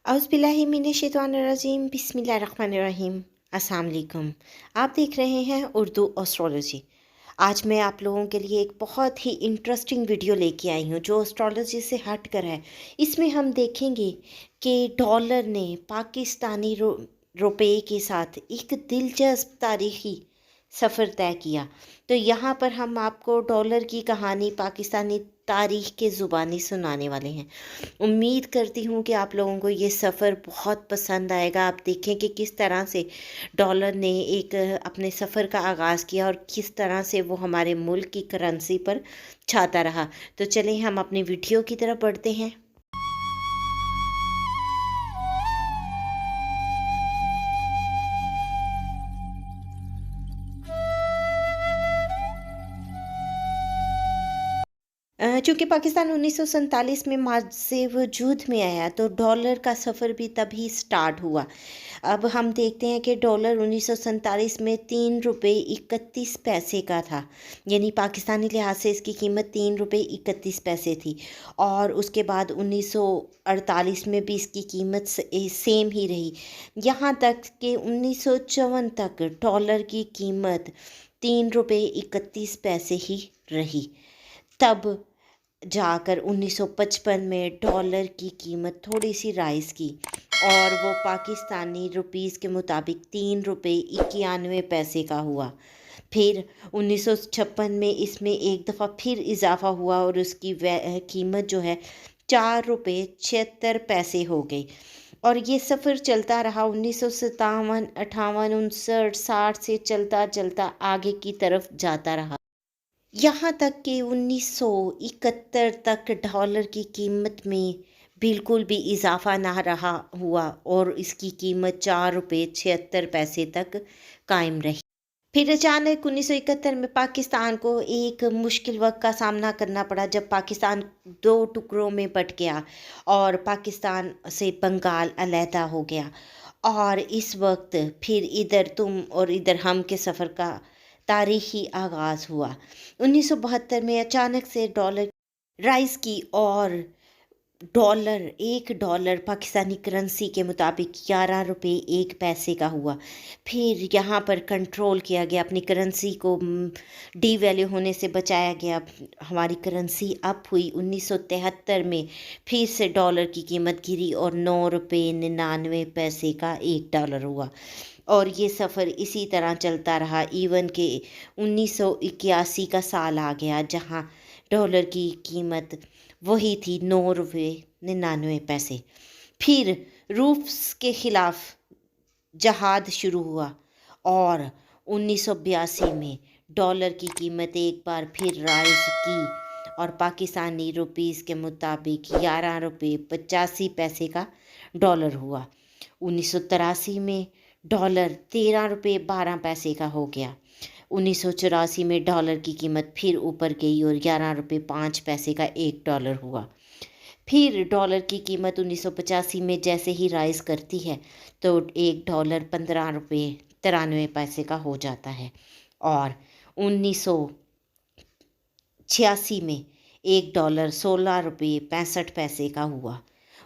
औज़ुबिल्लाहिमिनश्शैतानिर्रजीम बिस्मिल्लाहिर्रहमानिर्रहीम। अस्सलाम वालेकुम। आप देख रहे हैं उर्दू एस्ट्रोलॉजी। आज मैं आप लोगों के लिए एक बहुत ही इंटरेस्टिंग वीडियो लेके आई हूँ जो एस्ट्रोलॉजी से हट कर है। इसमें हम देखेंगे कि डॉलर ने पाकिस्तानी रुपए के साथ एक दिलचस्प तारीखी सफ़र तय किया। तो यहाँ पर हम आपको डॉलर की कहानी पाकिस्तानी तारीख के ज़ुबानी सुनाने वाले हैं। उम्मीद करती हूँ कि आप लोगों को ये सफ़र बहुत पसंद आएगा। आप देखें कि किस तरह से डॉलर ने एक अपने सफ़र का आगाज़ किया और किस तरह से वो हमारे मुल्क की करेंसी पर छाता रहा। तो चलें हम अपनी वीडियो की तरफ बढ़ते हैं। चूँकि पाकिस्तान 1947 में मार्च से वजूद में आया तो डॉलर का सफ़र भी तभी स्टार्ट हुआ। अब हम देखते हैं कि डॉलर 1947 में 3 रुपये 31 पैसे का था, यानी पाकिस्तानी लिहाज से इसकी कीमत 3 रुपये 31 पैसे थी। और उसके बाद 1948 में भी इसकी कीमत सेम ही रही, यहाँ तक कि 1954 तक डॉलर की कीमत 3 रुपये 31 पैसे ही रही। तब जाकर 1955 में डॉलर की कीमत थोड़ी सी राइज़ की और वो पाकिस्तानी रुपीस के मुताबिक 3 रुपये 91 पैसे का हुआ। फिर 1956 में इसमें एक दफ़ा फिर इजाफ़ा हुआ और उसकी कीमत जो है 4 रुपये 76 पैसे हो गई। और ये सफ़र चलता रहा 1957, 58, 59, 60 से चलता चलता आगे की तरफ जाता रहा, यहाँ तक कि 1971 तक डॉलर की कीमत में बिल्कुल भी इजाफ़ा ना रहा हुआ और इसकी कीमत 4 रुपये 76 पैसे तक कायम रही। फिर अचानक 1971 में पाकिस्तान को एक मुश्किल वक्त का सामना करना पड़ा जब पाकिस्तान 2 टुकड़ों में बँट गया और पाकिस्तान से बंगाल अलहदा हो गया। और इस वक्त फिर इधर तुम और इधर हम के सफ़र का तारीख़ी आगाज़ हुआ। 1972 में अचानक से डॉलर राइज़ की और $1 पाकिस्तानी करेंसी के मुताबिक 11 रुपये 1 पैसे का हुआ। फिर यहाँ पर कंट्रोल किया गया, अपनी करेंसी को डीवैल्यू होने से बचाया गया। हमारी करेंसी अप हुई। 1973 में फिर से डॉलर की कीमत गिरी और 9 रुपये 99 पैसे का $1 हुआ। और ये सफ़र इसी तरह चलता रहा इवन के 1981 का साल आ गया जहाँ डॉलर की कीमत वही थी 9 रुपये 99 पैसे। फिर रूस के ख़िलाफ़ जहाद शुरू हुआ और 1982 में डॉलर की कीमत एक बार फिर राइज़ की और पाकिस्तानी रुपीस के मुताबिक 11 रुपये 85 पैसे का डॉलर हुआ। 1983 में डॉलर 13 रुपये 12 पैसे का हो गया। 1984 में डॉलर की कीमत फिर ऊपर गई और 11 रुपये 5 पैसे का $1 हुआ। फिर डॉलर की कीमत 1985 में जैसे ही राइज़ करती है तो $1 15 रुपये 93 पैसे का हो जाता है। और 1986 में $1 16 रुपये 65 पैसे का हुआ।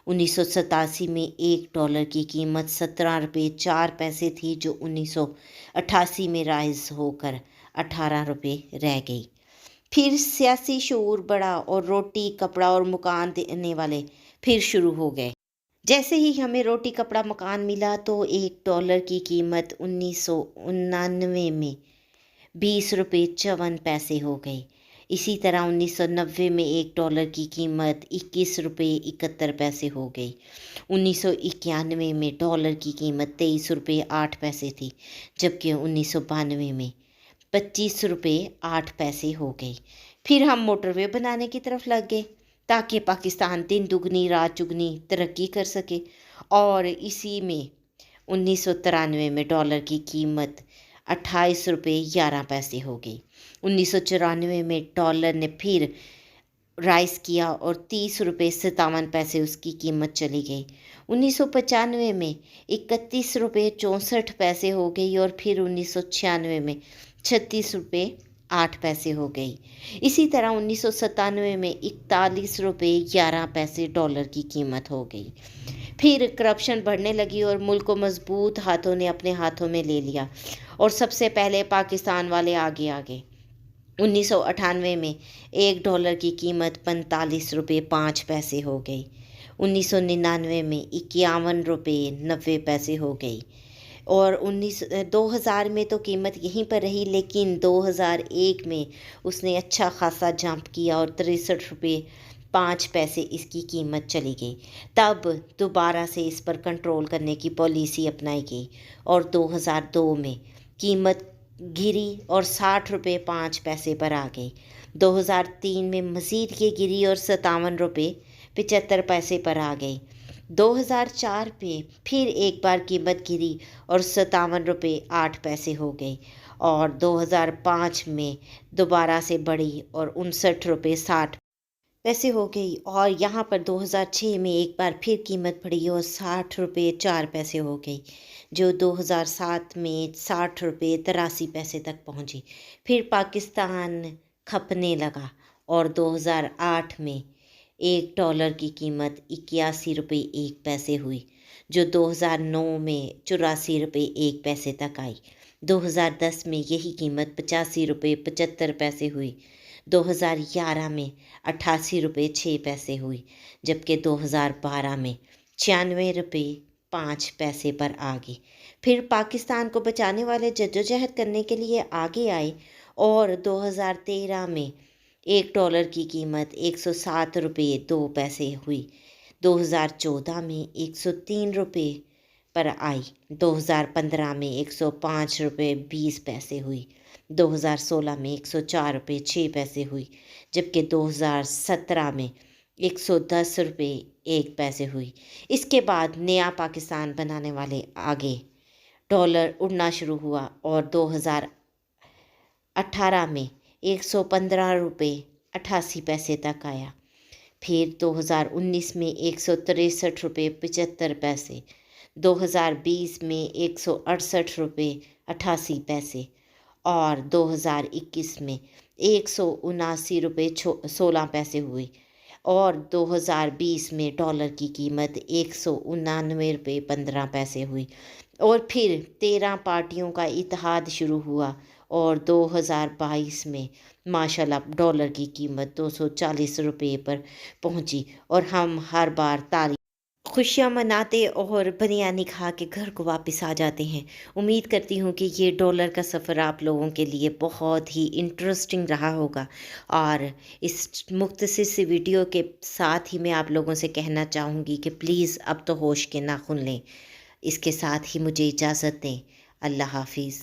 1987 में $1 की कीमत 17 रुपये 4 पैसे थी जो 1988 में राइज़ होकर 18 रुपये रह गई। फिर सियासी शऊर बढ़ा और रोटी कपड़ा और मकान देने वाले फिर शुरू हो गए। जैसे ही हमें रोटी कपड़ा मकान मिला तो $1 की कीमत 1999 में 20 रुपये 54 पैसे हो गई। इसी तरह 1990 में $1 की कीमत 21 रुपये 71 पैसे हो गई। 1991 में डॉलर की कीमत 23 रुपये 8 पैसे थी जबकि 1992 में 25 रुपये 8 पैसे हो गई। फिर हम मोटरवे बनाने की तरफ लग गए ताकि पाकिस्तान दिन दुगनी रात चुगनी तरक्की कर सके। और इसी में 1993 में डॉलर की कीमत 28 रुपये 11 पैसे हो गई। 1994 में डॉलर ने फिर राइज़ किया और 30 रुपये 57 पैसे उसकी कीमत चली गई। 1995 में 31 रुपये 64 पैसे हो गई और फिर 1996 में 36 रुपये 8 पैसे हो गई। इसी तरह 1997 में 41 रुपये 11 पैसे डॉलर की कीमत हो गई। پھر کرپشن بڑھنے لگی اور ملک کو مضبوط ہاتھوں نے اپنے ہاتھوں میں لے لیا، اور سب سے پہلے پاکستان والے آگے آگے۔ 1998 میں $1 کی قیمت 45.05 ہو گئی۔ 1999 میں 51.90 ہو گئی، اور 2000 میں تو قیمت یہیں پر رہی، لیکن 2001 میں اس نے اچھا خاصا جمپ کیا اور 63.05 اس کی قیمت چلی گئی۔ تب دوبارہ سے اس پر کنٹرول کرنے کی پالیسی اپنائی گئی، اور 2002 میں قیمت گری اور 60.05 پر آ گئی۔ 2003 میں مزید یہ گری اور 57.75 پر آ گئی۔ 2004 میں پھر ایک بار قیمت گری اور 57.08 ہو گئی، اور 2005 میں دوبارہ سے بڑھی اور 59.60 ہو گئی، اور یہاں پر 2006 میں ایک بار پھر قیمت بڑھی اور 60.04 ہو گئی، جو 2007 میں 60.83 تک پہنچی۔ پھر پاکستان کھپنے لگا، اور 2008 میں $1 کی قیمت 81.01 ہوئی، جو 2009 میں 84.01 تک آئی۔ 2010 میں یہی قیمت 85.75 ہوئی، 2011 میں 88.06 ہوئی، جبکہ 2012 میں 96.05 پر آ گئی۔ پھر پاکستان کو بچانے والے جدوجہد کرنے کے لیے آگے آئے، اور 2013 میں $1 کی قیمت 107.02 ہوئی، 2014 میں 103 پر آئی، 2015 میں 105.20 ہوئی، 2016 میں 104.06 ہوئی، جبکہ 2017 میں 110.01 ہوئی۔ اس کے بعد نیا پاکستان بنانے والے آگے، ڈالر اڑنا شروع ہوا، اور 2018 میں 115.88 تک آیا۔ پھر 2019 میں 163.75، 2020 میں 168.88، اور 2021 میں 179.16 ہوئی، اور 2020 میں ڈالر کی قیمت 199.15 ہوئی، اور پھر 13 پارٹیوں کا اتحاد شروع ہوا، اور 2022 میں ماشاءاللہ ڈالر کی قیمت $240 پر پہنچی، اور ہم ہر بار خوشیاں مناتے اور بریانی کھا کے گھر کو واپس آ جاتے ہیں۔ امید کرتی ہوں کہ یہ ڈالر کا سفر آپ لوگوں کے لیے بہت ہی انٹرسٹنگ رہا ہوگا، اور اس مختصر سی ویڈیو کے ساتھ ہی میں آپ لوگوں سے کہنا چاہوں گی کہ پلیز اب تو ہوش کے ناخن لیں۔ اس کے ساتھ ہی مجھے اجازت دیں۔ اللہ حافظ۔